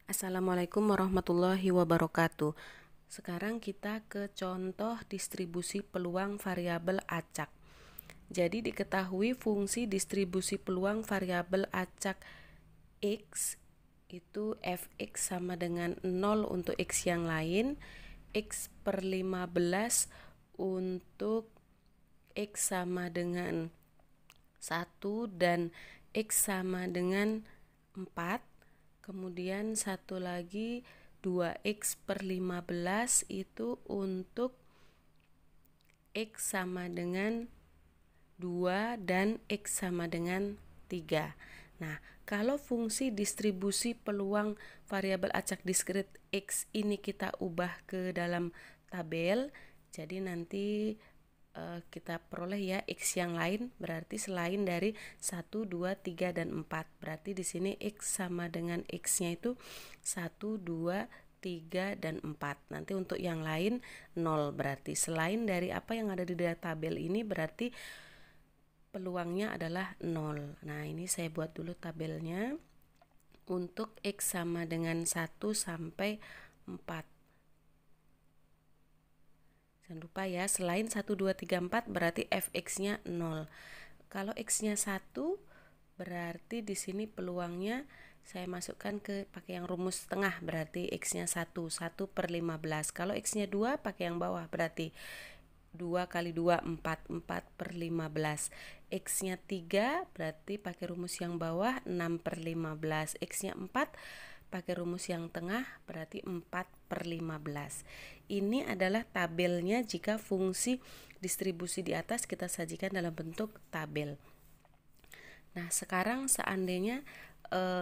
Assalamualaikum warahmatullahi wabarakatuh. Sekarang kita ke contoh distribusi peluang variabel acak. Jadi diketahui fungsi distribusi peluang variabel acak X itu fx sama dengan 0 untuk X yang lain, X per 15 untuk X sama dengan 1 dan X sama dengan 4. Kemudian satu lagi 2x per 15 itu untuk X sama dengan 2 dan X sama dengan 3. Nah, kalau fungsi distribusi peluang variabel acak diskrit X ini kita ubah ke dalam tabel, jadi nanti kita peroleh ya X yang lain, berarti selain dari 1, 2, 3, dan 4. Berarti di sini X sama dengan X-nya itu 1, 2, 3, dan 4. Nanti untuk yang lain 0. Berarti selain dari apa yang ada di dalam tabel ini berarti peluangnya adalah 0. Nah, ini saya buat dulu tabelnya. Untuk X sama dengan 1 sampai 4. Jangan lupa ya, selain 1, 2, 3, 4 berarti fx-nya 0. Kalau x-nya 1 berarti di sini peluangnya saya masukkan ke pakai yang rumus tengah, berarti x-nya 1 per 15. Kalau x-nya 2 pakai yang bawah, berarti 2 kali 2 4 per 15. X-nya 3 berarti pakai rumus yang bawah 6 per 15. X-nya 4 pakai rumus yang tengah berarti 4 per 15. Ini adalah tabelnya jika fungsi distribusi di atas kita sajikan dalam bentuk tabel. Nah, sekarang seandainya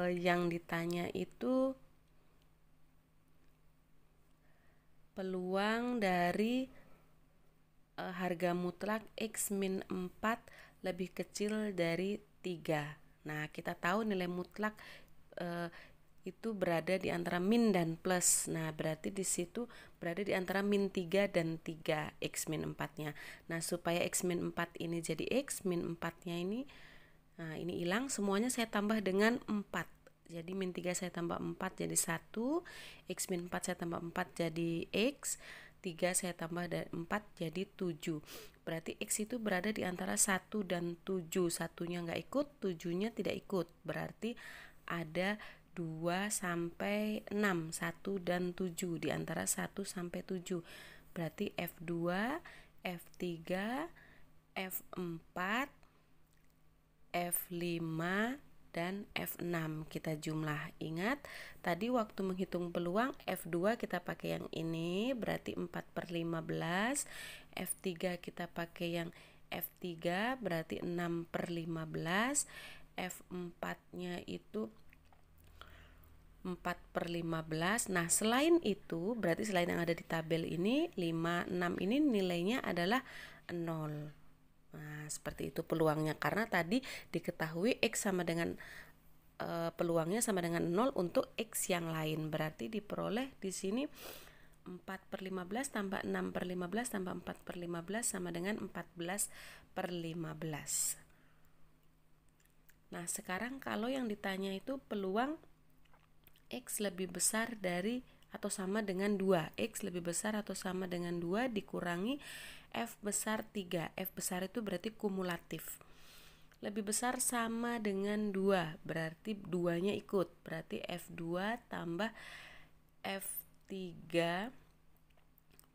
yang ditanya itu peluang dari harga mutlak X min 4 lebih kecil dari 3. Nah, kita tahu nilai mutlak itu berada di antara min dan plus. Nah, berarti di situ berada di antara min 3 dan 3, X min 4-nya. Nah, supaya X min 4 ini jadi X min 4-nya ini, nah ini hilang, semuanya saya tambah dengan 4. Jadi min 3 saya tambah 4 jadi 1, X min 4 saya tambah 4 jadi X, 3 saya tambah 4 jadi 7. Berarti X itu berada di antara 1 dan 7. Satunya nggak ikut, 7-nya tidak ikut. Berarti ada 2 sampai 6, 1 dan 7 di antara 1 sampai 7. Berarti F2, F3, F4, F5, dan F6 kita jumlah. Ingat, tadi waktu menghitung peluang F2 kita pakai yang ini, berarti 4 per 15. F3 kita pakai yang F3, berarti 6 per 15. F4-nya itu 4 per 15. Nah, selain itu, berarti selain yang ada di tabel ini, 5, 6 ini nilainya adalah 0. Nah, seperti itu peluangnya. Karena tadi diketahui X sama dengan peluangnya sama dengan 0 untuk X yang lain. Berarti diperoleh di sini 4 per 15 tambah 6 per 15 tambah 4 per 15 sama dengan 14 per 15. Nah, sekarang kalau yang ditanya itu peluang X lebih besar dari atau sama dengan 2. X lebih besar atau sama dengan 2 dikurangi F besar 3. F besar itu berarti kumulatif. Lebih besar sama dengan 2, berarti 2-nya ikut. Berarti F2 tambah F3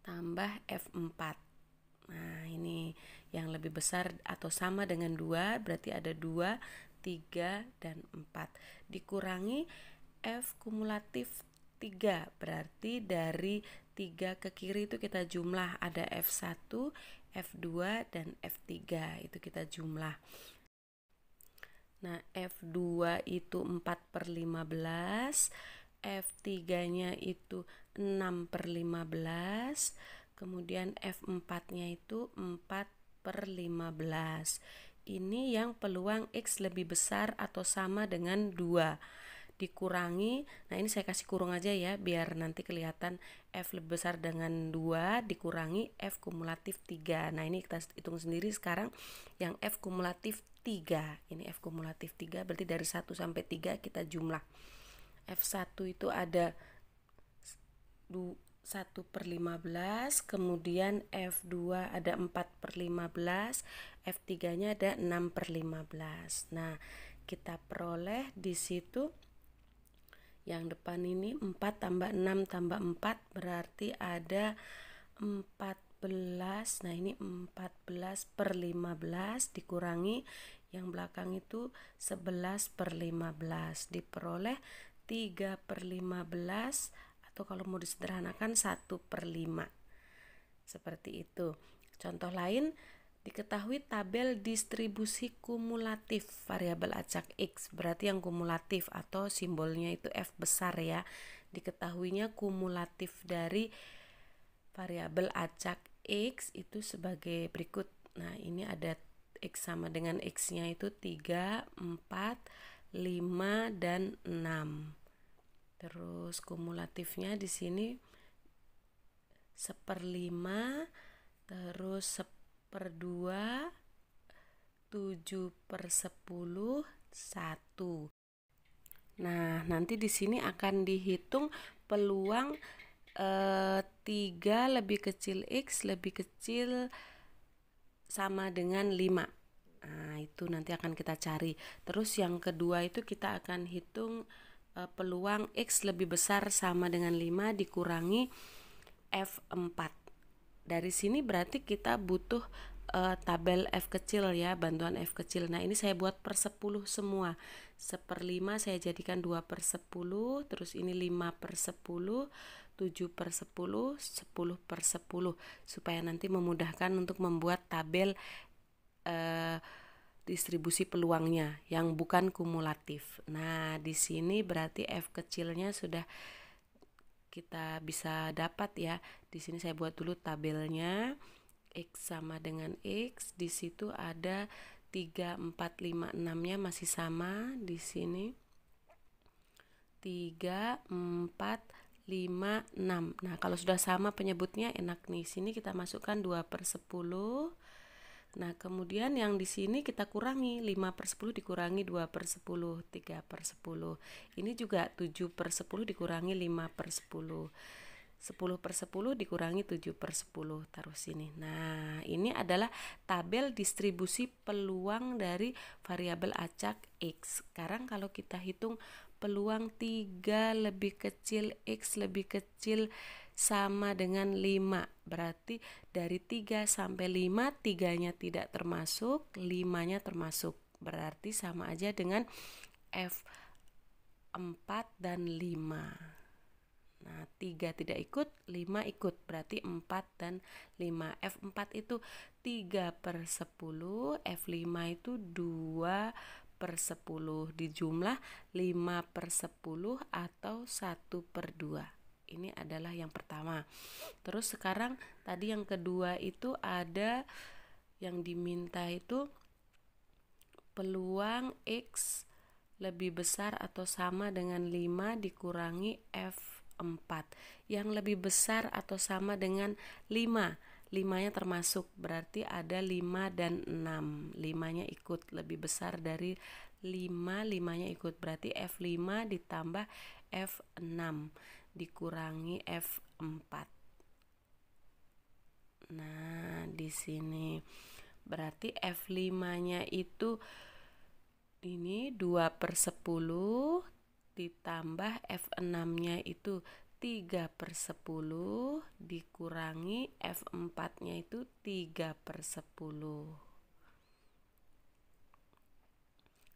tambah F4. Nah, ini yang lebih besar atau sama dengan 2, berarti ada 2, 3, dan 4. Dikurangi F kumulatif 3, berarti dari 3 ke kiri itu kita jumlah, ada F1, F2, dan F3, itu kita jumlah. Nah, F2 itu 4 per 15, F3-nya itu 6 per 15, kemudian F4-nya itu 4 per 15. Ini yang peluang X lebih besar atau sama dengan 2. Dikurangi, nah ini saya kasih kurung aja ya biar nanti kelihatan F lebih besar dengan 2 dikurangi F kumulatif 3. Nah, ini kita hitung sendiri sekarang yang F kumulatif 3. Ini F kumulatif 3 berarti dari 1 sampai 3 kita jumlah. F1 itu ada 1/15, kemudian F2 ada 4/15, F3 nya ada 6/15. Nah, kita peroleh di situ yang depan ini 4 tambah 6 tambah 4 berarti ada 14. Nah, ini 14/15 dikurangi yang belakang itu 11/15 diperoleh 3/15, atau kalau mau disederhanakan 1/5. Seperti itu. Contoh lain, diketahui tabel distribusi kumulatif variabel acak X, berarti yang kumulatif atau simbolnya itu F besar ya. Diketahuinya kumulatif dari variabel acak X itu sebagai berikut. Nah, ini ada X sama dengan X-nya itu 3, 4, 5, dan 6. Terus kumulatifnya di sini 1/5, terus 1/2, 7/10, 1. Nah, nanti di sini akan dihitung peluang 3 lebih kecil X lebih kecil sama dengan 5. Nah, itu nanti akan kita cari. Terus yang kedua itu kita akan hitung peluang X lebih besar sama dengan 5 dikurangi F4. Dari sini berarti kita butuh tabel F kecil ya, bantuan F kecil. Nah, ini saya buat per 10 semua. 1/5 saya jadikan 2/10, terus ini 5/10, 7/10, 10/10, supaya nanti memudahkan untuk membuat tabel distribusi peluangnya yang bukan kumulatif. Nah, di sini berarti F kecilnya sudah kita bisa dapat ya. Di sini saya buat dulu tabelnya. X sama dengan X, di situ ada 3, 4, 5, 6-nya masih sama di sini. 3, 4, 5, 6. Nah, kalau sudah sama penyebutnya enak nih. Sini kita masukkan 2/10. Nah, kemudian yang di sini kita kurangi 5/10 dikurangi 2/10, 3/10. Ini juga 7/10 dikurangi 5/10. 10/10 dikurangi 7/10, taruh sini. Nah, ini adalah tabel distribusi peluang dari variabel acak X. Sekarang kalau kita hitung peluang 3 lebih kecil X lebih kecil sama dengan 5, berarti dari 3 sampai 5, 3-nya tidak termasuk, 5-nya termasuk, berarti sama aja dengan F4 dan 5. Nah, 3 tidak ikut, 5 ikut, berarti 4 dan 5. F4 itu 3/10, F5 itu 2/10, dijumlah 5/10 atau 1/2. Ini adalah yang pertama. Terus sekarang tadi yang kedua itu ada yang diminta itu peluang X lebih besar atau sama dengan 5 dikurangi F4. Yang lebih besar atau sama dengan 5. 5-nya termasuk, berarti ada 5 dan 6. 5-nya ikut, lebih besar dari 5, 5-nya ikut, berarti F5 ditambah F6 dikurangi F4. Nah, di sini berarti F5-nya itu ini 2/10 ditambah F6-nya itu 3/10 dikurangi F4-nya itu 3/10.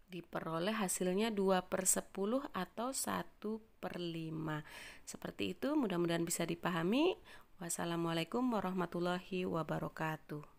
Diperoleh hasilnya 2/10 atau 1/5. Seperti itu, mudah-mudahan bisa dipahami. Wassalamualaikum warahmatullahi wabarakatuh.